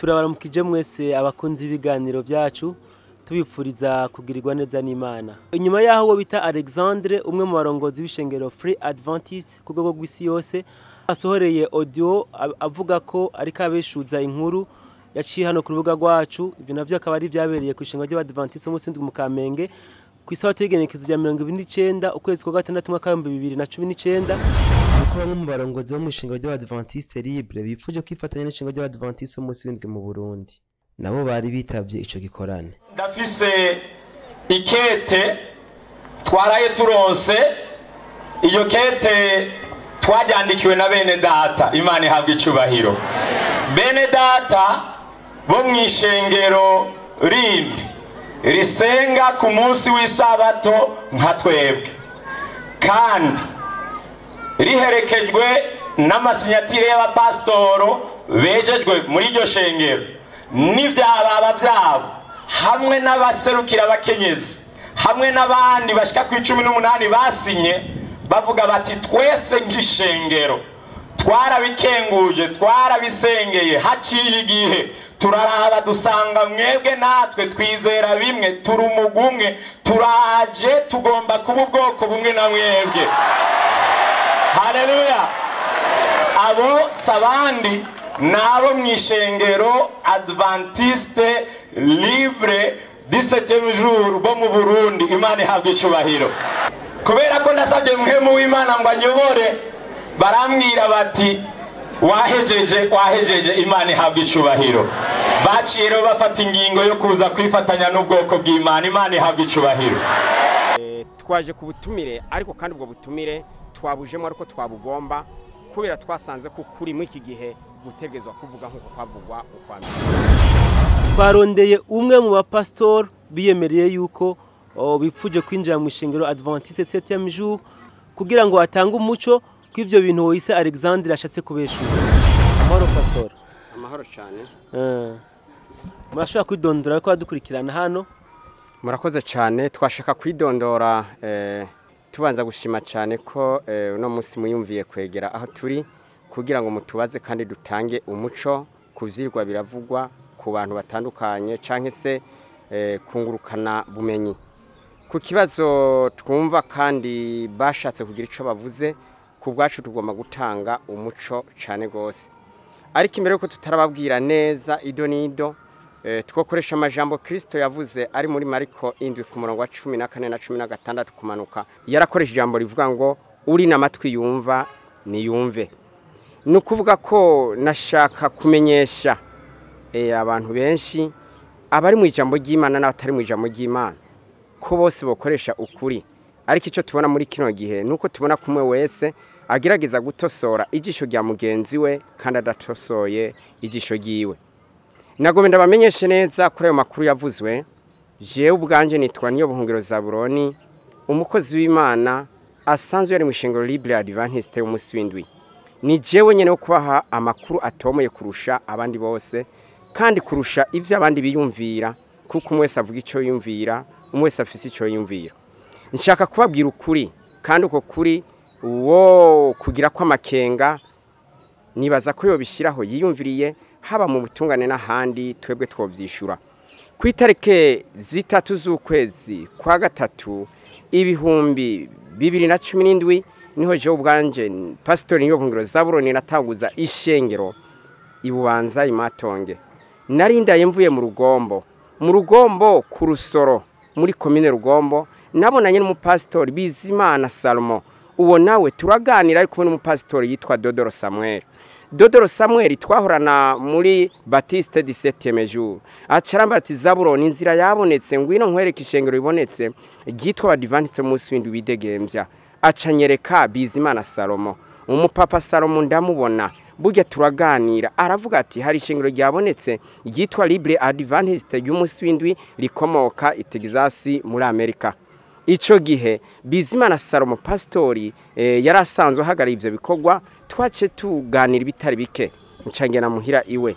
turabaramukije mwese abakunzi b'ibiganiro byacu tubipfuriza kugirirwa neza n'Imana. Inyuma yaho wo bita Alexandre umwe mu barongozi b'ishengero Free Adventist ku rwego rw'isi yose asohoreye audio avuga ko ariko abeshuza inkuru yaciye hano ku rubuga rwacu. Ibyo navyo akaba ari byabereye ku ishengero ry'Abadventist mu Sindwi mu Kamenge ku isabato y'igenekerezo rya 29 ukwezi kwa gatandatu mwaka wa 2019. Uko bamwe mu barongozi bo mu ishengero ry'Abadventist Libre bifuje kwifatanya n'ishengero ry'Abadventist mu Sindwi mu Burundi nabo bari bitavye ico gikorane. Ndafise ikete twaraye turonse, iyo kete twajandikiwe na bene data, Imana ihabwe icubahiro. Bene data bo mwishengero rindi risenga ku munsi w'isabato nka twebwe, kandi riherekejwe n'amasinyatire y'abapastoro bejejwe muri iryo shengero n'ivyababa vyabo, hamwe n'abaserukira abakenyezi, hamwe n'abandi bashika ku 18 basinye bavuga bati twese nk'ishengero twarabikenguje, twarabisengeye, haciye igihe turaraba dusanga mwebwe natwe twizera bimwe, turi umugumwe, turaje tugomba kuba ubwoko bumwe na mwebwe. Haleluya! Abo sabandi nabo mwishengero Adventiste Libre 17e jour bo mu Burundi. Imana ihabwe icubahiro. Kubera ko ndasabye muhemu w'Imana ngo anyobore, barambwira bati wahejeje, Imana ihabwe icubahiro. Baciye rero bafata ingingo yo kuza kwifatanya n'ubwoko bw'Imana. Imana ihabwe icubahiro. Twaje ku butumire, ariko kandi ubwo butumire twabujemo ariko twabugomba kubera twasanze ko kuri mu iki gihe gutegezwa kuvuga nkuko kwavugwa ukwambere. Twarondeye umwe mu bapastor biyemereye yuko bipfuje kwinjira mu ishengero Adventiste 7e jour kugira ngo atange umuco kw'ivyo bintu wise Alexandre ashatse kubeshura. Amahoro pastor. Amahoro cyane. Murashobora kwidondora ko adukurikirana hano? Murakoze cyane, twashaka kwidondora tubanza gushima cyane ko uno munsi muyumviye kwegera aho turi kugira ngo mutubaze kandi dutange umuco kuvyirwa biravugwa ku bantu batandukanye canke se kungurukana bumenyi ku kibazo twumva kandi bashatse kugira ico bavuze. Ku bwacu tugomba gutanga umuco cyane gose, ariko imbere yuko tutarababwira neza ido nido twokoresha amajambo Kristo yavuze ari muri Mariko 7 ku murongo wa 14 na 16 kumanuka. Yarakoresha ijambo rivuga ngo uri namatwi yumva niyumve. Nukuvuga ko nashaka kumenyesha abantu benshi abari mu ijambo ry'Imana n'abatari mu ijambo ry'Imana ko bose bokoresha ukuri, ariko ico tubona muri kino gihe nuko tubona kumwe wese agerageza gutosora ijisho rya mugenzi we kandi adatosoye ijisho ryiwe. Nagomba ndabamenyeshe neza kuri ayo makuru yavuzwe. Jewe ubwanje nitwa Niyobuhungiro Zaburoni, umukozi w'Imana asanzwe yari mu ishengero Libre Adventiste umunsi w'indwi. Ni jewe nyene wo kubaha amakuru atomoye kurusha abandi bose kandi kurusha ivyo abandi biyumvira, kuko umwese avuga ico yumvira, umwese afise ico yumvira. Nshaka kubabwira ukuri, kandi uko kuri wo kugira ko amakenga nibaza ko yobishiraho yiyumviriye, haba mu butungane n'ahandi twebwe twovyishura. Ku itarike 3 z'ukwezi kwa gatatu 2017 niho jewe ubwanje Pastor Niyobuhungiro Zaburoni natanguza ishengero Ibubanza Imatonge. Narindaye mvuye mu Rugombo ku Rusoro muri commune Rugombo, nabonanye n'umupastor Bizimana Salomo. Uwo nawe turaganira ari kumwe n'umupastor yitwa Dodoro Samuel twahorana muri Baptiste 17e jour. Acaramba ati Zaburoni inzira yabonetse, ngwino nkwereka ishengero ibonetse ryitwa Adventiste munsi w'indwi bidegembya. Acanyereka Bizimana Salomo. Umupapa Salomo ndamubona, burya turaganira, aravuga ati hari ishengero ryabonetse ryitwa Libre Adventiste y'umunsi w'indwi rikomoka i Texas muri Amerika. Ico gihe Bizimana Salomo pastori yarasanzwe hagariye ivyo bikorwa, twace tuganira ibitari bike ncangena muhira iwe.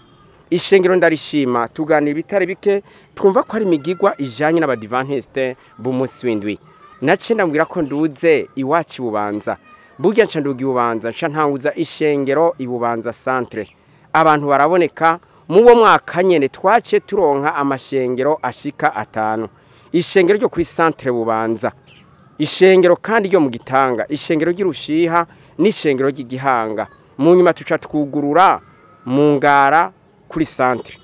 Ishengero ndarishima, tuganira ibitari bike, twumva ko ari imigigwa ijanye n'Abadventiste b'umunsi w'indwi. Nace ndambwira ko nduze iwacu Bubanza. Burya nca nduga Ibubanza, nca ntanguza ishengero Ibubanza centre. Abantu baraboneka, mu wo mwaka nyene twace turonka amashengero ashika 5 ishengero ryo kuri centre Bubanza ishengero kandi ryo mu Gitanga ishengero ry'Irushiha n'ishengero ry'Igihanga mu nyuma tuca twugurura mu Ngara kuri centre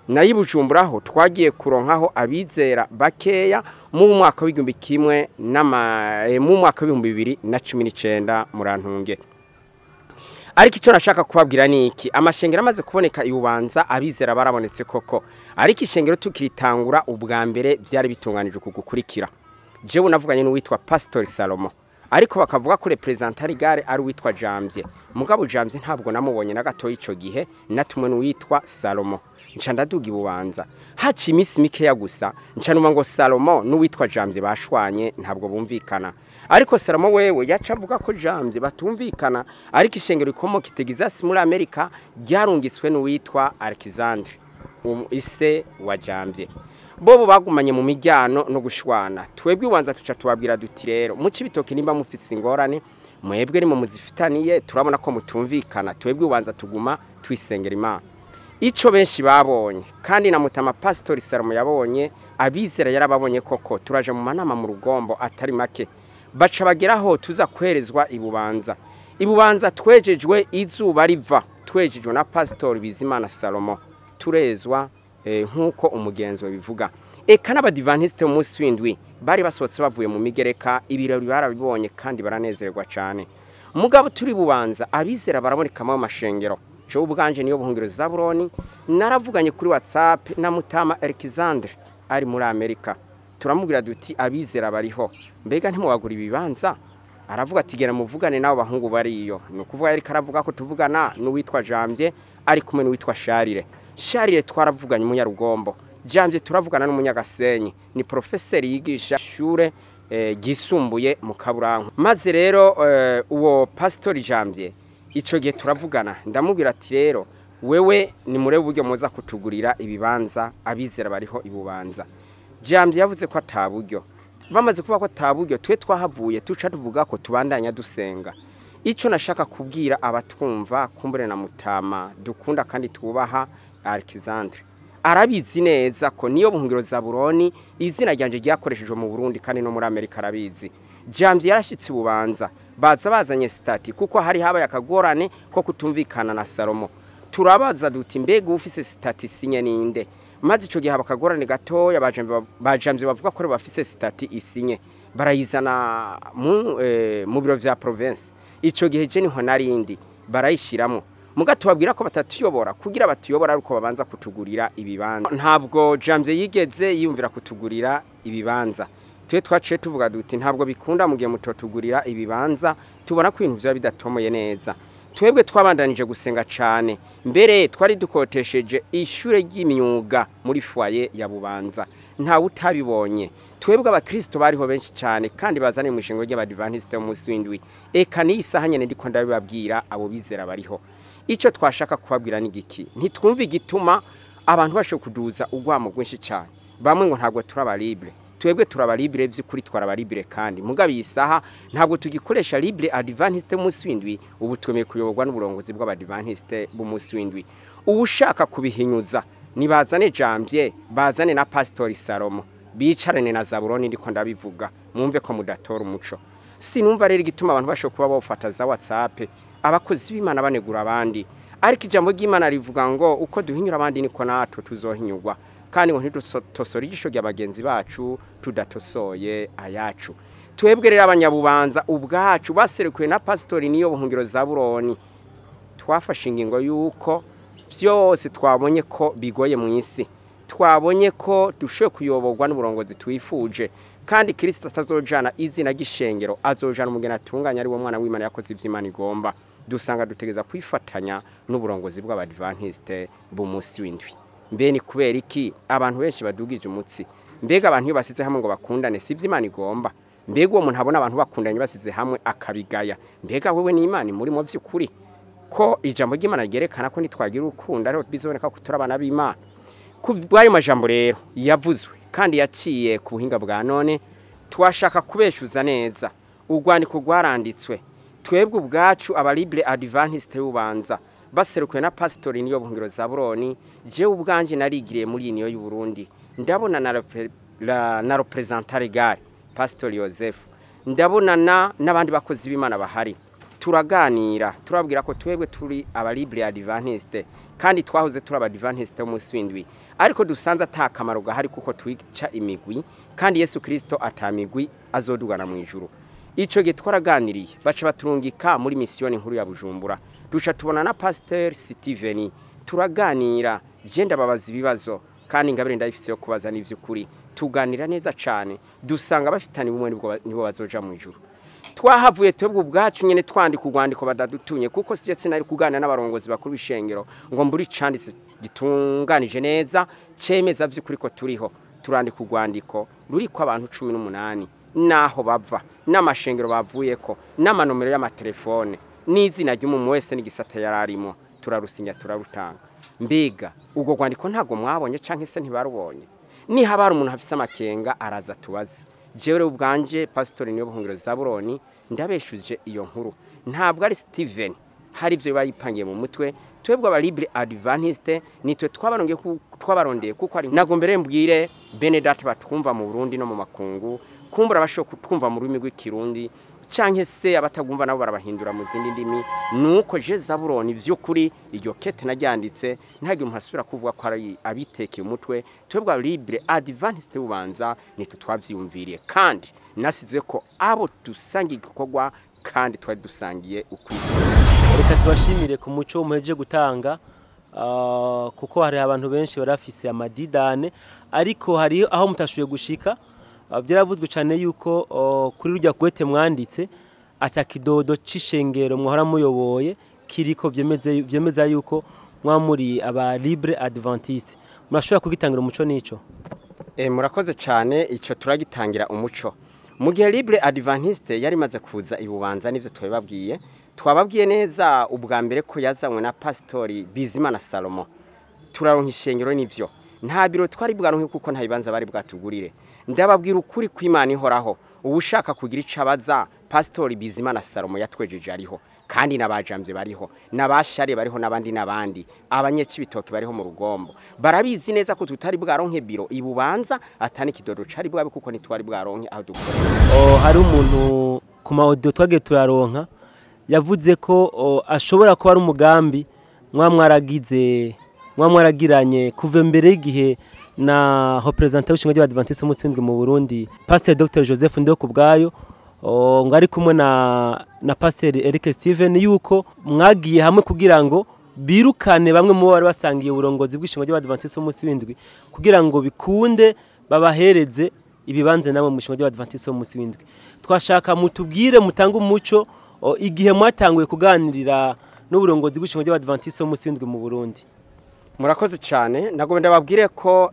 nayi Bujumburaho twagiye kuronkaho abizera bakeya mu mwaka w'igihumbi kimwe mu mwaka w'ibihumbi 2019 murantunge. Ariko icyo nashaka kubabwira ni iki amashengero amaze kuboneka ibubanza abizera barabonetse koko ariko ishengero tukiritangura ubwa mbere byari bitunganije kugukurikira jewe navuganye n'uwitwa Pastor Salomo ariko bakavuga ko representant gare ari witwa Jamvye mugabo Jamvye ntabwo namubonye na gato ico gihe natumwe n'uwitwa Salomo nca ndaduga ibubanza haci imisi mikeya gusa nca numa ngo Salomo n'uwitwa Jamvye bashwanye ntabwo bumvikana ariko Salomo wewe yaca avuga ko Jamvye batumvikana ariko ishengero rikomoka itegizasi muri Amerika ryarungiswe n'uwitwa Alexandre ise wa Jamvye bobo bagumanye mu mijyano no gushwana twebwe iwanza tuca tubabwira duti rero mu cibitoke nimba mufise ingorane mwebwe ni mu muzifitaniye turabona ko mutumvikana twebwe iwanza tuguma twisengera Imana ico benshi babonye kandi na mutama Pastor Salomo yabonye abizera yarababonye koko turaje mu manama mu rugombo atari make baca bageraho tuza kwerezwa ibubanza twejejwe izuba riva twejejwe na Pastor Bizimana Salomo turezwa nkuko umugenzo bivuga eka n'abadivantiste mu munsi w'indwi bari basohotse bavuye mu migereka ibirori barabibonye kandi baranezerwa cyane mugabo turi bubanza abizera baraboneka mu mashengero je ubwanje niyo buhungiro Zaburoni naravuganye kuri WhatsApp na mutama Alexandre ari muri Amerika turamubwira duti abizera bariho mbega ntimubagura ibibanza aravuga ati gera muvugane nabo bahungu bariyo nukuvuga yari karavuga ko tuvugana n'uwitwa Jamvye ari kumwe n'uwitwa Sharire twaravuganye umunyarugombo Jamvye turavugana n'umunyagasenyi ni professeur yigisha shure gisumbuye mu Kaburanko maze rero uwo Pastor Jamvye ico gihe turavugana ndamubwira ati rero wewe ni murebe uburyo muza kutugurira ibibanza abizera bariho ibubanza Jamvye yavuze ko ataburyo bamaze kuba ko ataburyo twe twahavuye tuca tuvuga ko tubandanya dusenga ico nashaka kubwira abatwumva kumbure na mutama dukunda kandi tubaha Alexandre arabizi neza ko niyo buhungiro Zaburoni izina ryanje ryakoreshejwe mu Burundi kandi no muri Amerika arabizi Jamvye yarashitse bubanza bazanye stati kuko hari habaye akagorane ko kutumvikana na Salomo turabaza duti mbega ufise stati sinye ninde maze ico gihe bakagorane gatoya bajamvye bavuga ko bafise stati isinye barayizana mu biro vya province ico gihe je niho narindi barayishiramo mugato babwira ko batatuyobora kugira batuyobora ariko babanza kutugurira ibibanza ntabwo Jamvye yigeze yumvira kutugurira ibibanza twe twaciye tuvuga duti ntabwo bikunda mu gihe mutotugurira ibibanza tubona ko ibintu bya bidatomoye neza twebwe twabandanije gusenga cyane mbere twari dukotesheje ishure ry'imyuga muri foyer ya Bubanza nta utabibonye twebwe abakristo bariho benshi cyane kandi bazane mu ishingo ry'abadivantiste mu munsi w'indwi eka ni isaha nyene ndiko ndabibabwira abo bizera bariho ico twashaka kubabwira ni giki ntitwumva igituma abantu basho kuduza ugwamo gwinshi cyane bamwe ngo ntabwo turaba libre twebwe turaba libre by'ukuri twaraba libre kandi mugabe isaha ntabwo tugikoresha libre adventiste munsi w'indwi ubu twemeye kuyoborwa n'uburongozi bw'abadventiste bu munsi w'indwi ubushaka kubihinyuza nibazane Jamvye bazane na Pastor Salomo bicarane na Zaburoni ndiko ndabivuga mwumve ko mudatora umuco sinumva rero igituma abantu basho kuba bafata za WhatsApp abakozi b'Imana banegura abandi ariko ijambo ry'Imana rivuga ngo uko duhinyura abandi niko natwe tuzohinyurwa kandi ngo ntidutosora igisho ry'abagenzi bacu tudatosoye ayacu twebwe rero abanyabubanza ubwacu baserekuye na Pastor niyo buhungiro Zaburoni twafashe ingingo yuko byose twabonye ko bigoye mu isi twabonye ko dushoye kuyoborwa n'uburongozi twifuje kandi Kristo atazojana izina gishengero azojana umugena atunganya ari wo mwana w'Imana yakoze ivy'Imana igomba dusanga dutegeza kwifatanya n'uburongozi bw'abadventiste bu munsi w'indwi mbe ni kubera iki abantu benshi badugije umutsi mbega abantu iyo basize hamwe ngo bakundane si ivy'Imana igomba mbega uwo muntu abona abantu bakundanye basize hamwe akabigaya mbega wewe ni Imana muri mu vy'ukuri ko ijambo ry'Imana ryerekana ko nitwagira urukundo ariho bizoboneka ko turabana b'Imana kubwayo majambo rero yavuzwe kandi yaciye ku buhinga bwa none twashaka kubeshuza neza urwandiko rwaranditswe twebwe ubwacu aba libre adventiste Bubanza baserukiwe na Pastori Niyo Buhungiro Zabuloni, jewe ubwanje narigiriye muri niyo y'u Burundi, ndabona na representant legal Pastori Joseph, ndabonana n'abandi bakozi b'Imana bahari, turaganira turabwira ko twebwe turi aba libre adventiste kandi twahoze turi aba adventiste umunsi w'indwi, ariko dusanze atakamaro gahari kuko twica imigwi kandi Yesu Kristo atamigwi azodugana mu ijuru. Ico gihe twaraganiriye baca baturungika muri misiyoni nkuru ya Bujumbura, duca tubona na Pasteur Steven, turaganira je ndababaza ibibazo kandi ngabire ndabifise yo kubaza n'ivy'ukuri, tuganira neza cyane dusanga bafitanye ubumwe nibo bazoja mu ijuru. Twahavuye twebwe ubwacu nyene twandika urwandiko badadutunye kuko sije nari kuganira n'abarongozi bakuru b'ishengero ngo mburi canditse gitunganije neza cemeza vy'ukuri ko turiho, turandika urwandiko ruriko abantu 18 naho bava n'amashengero bavuyeko n'amanomero y'amatelefone n'izina ry'umuntu wese n'igisata yararimo, turarusinya turarutanga. Mbega ubwo rwandiko ntago mwabonye canke se ntibarubonye? Ni habara umuntu afise amakenga araza tubaze. Jewe ubwanje Pastori Niyo Buhungiro Zabuloni ndabeshuje iyo nkuru, ntabwo ari Steven hari ivyo bayipangiye mu mutwe, twebwe aba libre adventiste nitwe twabarondeye kuko ari nago mbere mbwire Benedat batwumva mu Burundi no mu makungu, kumbura abashoka twumva mu rurimi rw'ikirundi canke se abatagumva nabo barabahindura mu zindi ndimi, nuko je Zabuloni vy'ukuri iryo kete naryanditse ntage umuntu asubira kuvuga ko ari abitekeye umutwe, twebwe libre adventiste bubanza nitwe twavyumviriye kandi nasize ko abo dusangiye igikorwa kandi twari dusangiye ukwiza. Reka tubashimire ku muco muheje gutanga kuko hari abantu benshi barafise amadidane, ariko hari aho mutashuye gushika. Byaravuzwe cyane yuko kuri rujya kwete mwanditse atakidodo c'ishengero mwahora muyoboye kiriko byemeza yuko mwamuri aba libre adventiste. Murashobora kugitangira umuco nico? Murakoze cyane, ico turagitangira umuco. Mu gihe libre adventiste yari maze kuza ibubanza nivyo twababwiye neza ubwa mbere ko yazanywe na Pastori Bizimana Salomo. Turaronka ishengero nivyo, nta biro twari bwaronke kuko nta bibanza bari bwatugurire. Ndababwira ukuri kw'Imana ihoraho, ubushaka kugira icabaza Pastori Bizimana Salomo yatwejeje ariho, kandi nabajamvye bariho, nabashare bariho nabandi abanyeci bitoke bariho mu Rugombo. Barabizi neza ko tutari bwaronke biro ibubanza atani kidodo cari bwabe kuko nitwari bwaronke aho dukora. Hari umuntu ku ma audio twage turaronka yavuze ko ashobora kuba ari umugambi mwamwaragiranye kuva mbere y'igihe na representant w'ishingo ry'Abadventiste umunsi w'indwi mu Burundi, Pasteur Dr Joseph Ndiho kubwayo, ngo ari kumwe na Pasteur Eric Steven, yuko mwagiye hamwe kugira ngo birukane bamwe mu bari basangiye uburongozi bw'ishingo ry'Abadventiste umunsi w'indwi kugira ngo bikunde babahereze ibibanze namwe mu ishingo ry'Abadventiste umunsi w'indwi. Twashaka mutubwire mutanga umuco igihe mwatanguye kuganirira n'uburongozi bw'ishingo ry'Abadventiste umunsi w'indwi mu Burundi. Murakoze cyane, nago ndababwire ko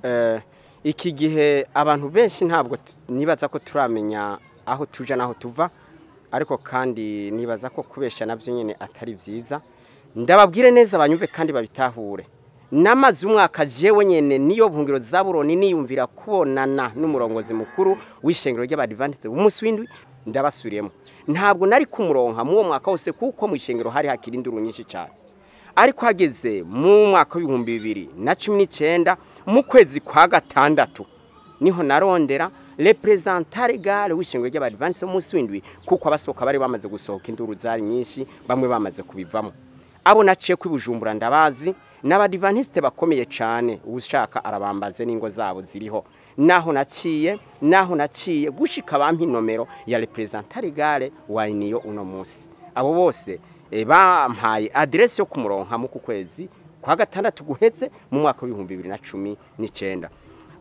iki gihe abantu benshi ntabwo nibaza ko turamenya aho tuja naho tuva, ariko kandi nibaza ko kubesha navyo nyene atari vyiza. Ndababwire neza abanyumve kandi babitahure. Namaze umwaka jewe nyene Niyo Buhungiro Zabuloni niyumvira kubonana n'umurongozi mukuru w'ishengero ry'Abadventiste umunsi w'indwi, ndabasubiriyemo. Ntabwo nari kumuronka mu mwaka wose kuko mu ishengero hari hakiri induru nyinshi cyane. Ariko hageze mu mwaka w'ibihumbi 2019 mu kwezi kwa gatandatu niho narondera representant legal w'ishengero ry'Abadventiste umunsi w'indwi kuko abasohoka bari bamaze gusohoka induru zari nyinshi, bamwe bamaze kubivamo. Abo naciye kwibujumbura ndabazi n'Abadventiste bakomeye cyane, ubushaka arabambaze n'ingo zabo ziriho. Naho naciye gushika bampi nomero ya representant legal wa Niyo uno munsi. Abo bose bampaye adresse yo kumuronka mu kwezi kwa gatandatu guheze mu mwaka wa 2019.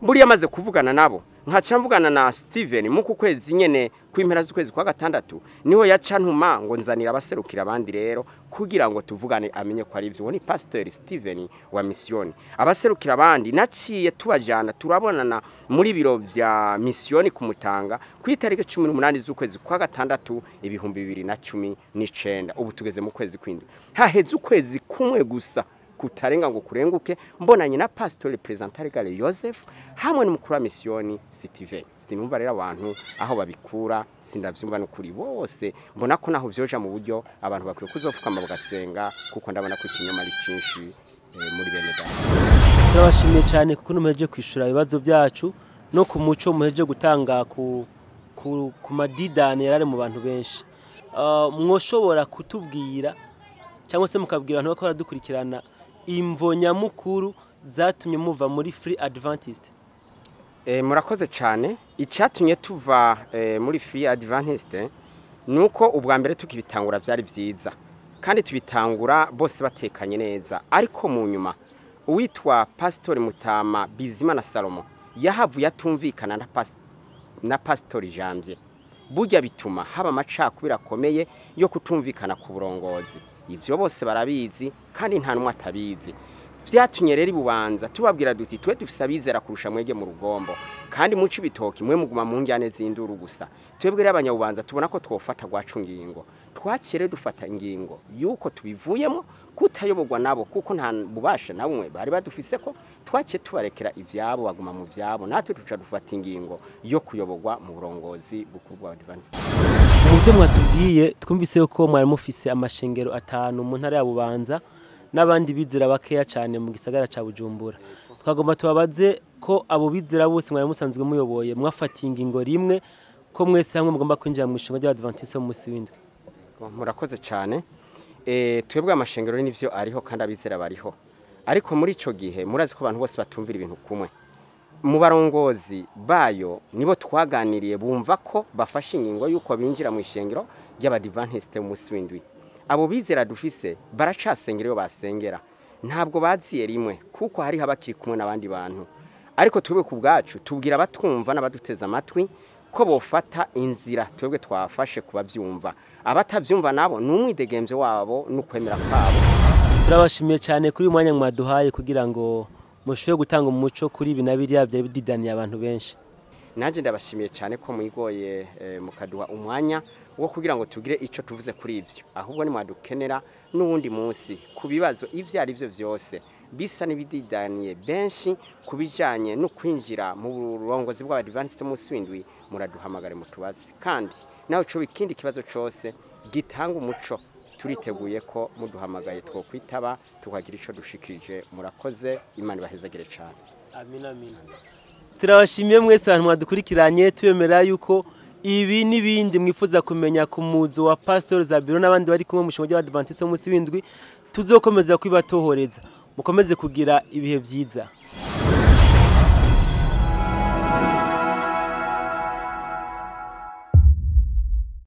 Buri yamaze kuvugana nabo nkaca mvugana na Steven mu kwezi nyene kwimpera z'ukwezi kwa gatandatu, niho yaca ntuma ngo nzanira abaserukira abandi rero kugira ngo tuvugane amenye ko ari ivyo. Ni Pasteur Steven wa misiyoni, abaserukira abandi naciye tubajana turabonana muri biro vya misiyoni kumutanga ku itariki 18 z'ukwezi kwa gatandatu 2019. Ubu tugeze mu kwezi kw'indwi, haheze ukwezi kumwe gusa kutarenga ngo kurenguke mbonanye na pastor representante Gale Joseph hamwe n'umukuru wa misiyoni Steven sinumva rero abantu aho babikura sindavyumva n'ukuri bose mbona ko naho vyoja mu buryo abantu bakwiye kuzofukama bagasenga kuko ndabona ko ikinyoma ari cyinshi muri bene data. Turabashimiye cyane kuko muheje kwishura ibibazo byacu no ku muco muheje gutanga ku madidane yarare mu bantu benshi. Mwoshobora kutubwira cyangwa se mukabwira abantu bakora dukurikirana imvo nyamukuru zatumye muva muri Free Adventist? Murakoze cyane. Icyatumye tuva muri Free Adventist nuko ubwa mbere tukibitangura byari byiza kandi tubitangura bose batekanye neza, ariko mu nyuma uwitwa Pastor Mutama Bizimana Salomo yahavuye atumvikana na Pastor Janvier, burya bituma haba amacakubiri akomeye yo kutumvikana ku burongozi. Ivyo bose barabizi kandi nta numwe atabizi. Vyatumye rero ibubanza tubabwira duti twe dufise abizera kurusha mwege mu rugombo kandi muci bitoki mwe muguma mu njyane zinduru gusa. Twebwe rero abanyabubanza tubona ko twofata gwacu ngingo, twakire dufata ingingo yuko tubivuyemo kutayobogwa nabo kuko nta bubasha namwe bari badufise ko twace tubarekera ivyabo baguma mu vyabo, natwe tuca dufata ingingo yo kuyobogwa mu burongozi bukurwa Adventist. Mu byo mwatubwiye twumvise ko mwari mufise amashengero 5 mu ntara ya Bubanza n'abandi bizera bakeya cyane mu gisagara ca Bujumbura. Twagomba tubabaze ko abo bizera bose mwari musanzwe muyoboye mwafatiye ingingo rimwe ko mwese hamwe mugomba kwinjira mu ishinga ry'Abadventist mu musi w'indwi. Murakoze cyane. Twebwe amashengero n'ivyo ariho kandi abizera bariho, ariko muri ico gihe murazi ko abantu bose batumvira ibintu kumwe. Mu barongozi bayo nibo twaganiriye bumva ko bafashe ingingo yuko binjira mu ishengero ry'Abadventist mu musi w'indwi. Abo bizera dufise baracasengera yo basengera, ntabwo baziye rimwe kuko hari habakiri kumwe n'abandi bantu, ariko twebwe ku bwacu tubwira abatwumva n'abaduteza amatwi ko bofata inzira twebwe twafashe kubavyumva, abatavyumva nabo n'umwidegemvye wabo n'ukwemera kwabo. Turabashimiye cyane kuri umwanya mwaduhaye kugira ngo mushobe gutanga umuco kuri binabiriya bya bididaniye abantu benshi. Naje ndabashimiye cyane ko muyigoye mukaduha umwanya wo kugira ngo tugire ico tuvuze kuri ivyo, ahubwo ni mwadukenera n'ubundi munsi ku bibazo ivyo ari byo vyose bisa n'ibididaniye benshi kubijanye no kwinjira mu burongozi bw'Abadventist mu musi w'indwi, muraduhamagare mutubaze kandi naho cyo ikindi kibazo cyose gitanga umuco turiteguye ko muduhamagaye two kwitaba tukagira ico dushikije. Murakoze, Imana ibahezagire cyane. Amina amina. Turabashimiye mwese abantu mwadukurikiranye, tuyemera yuko ibi nibindi mwifuza kumenya ku muzo wa Pastor Zabiro n'abandi bari kumwe mu shingo ry'Abadventist mu musi w'indwi tuzokomeza kwibatohoreza. Mukomeze kugira ibihe byiza.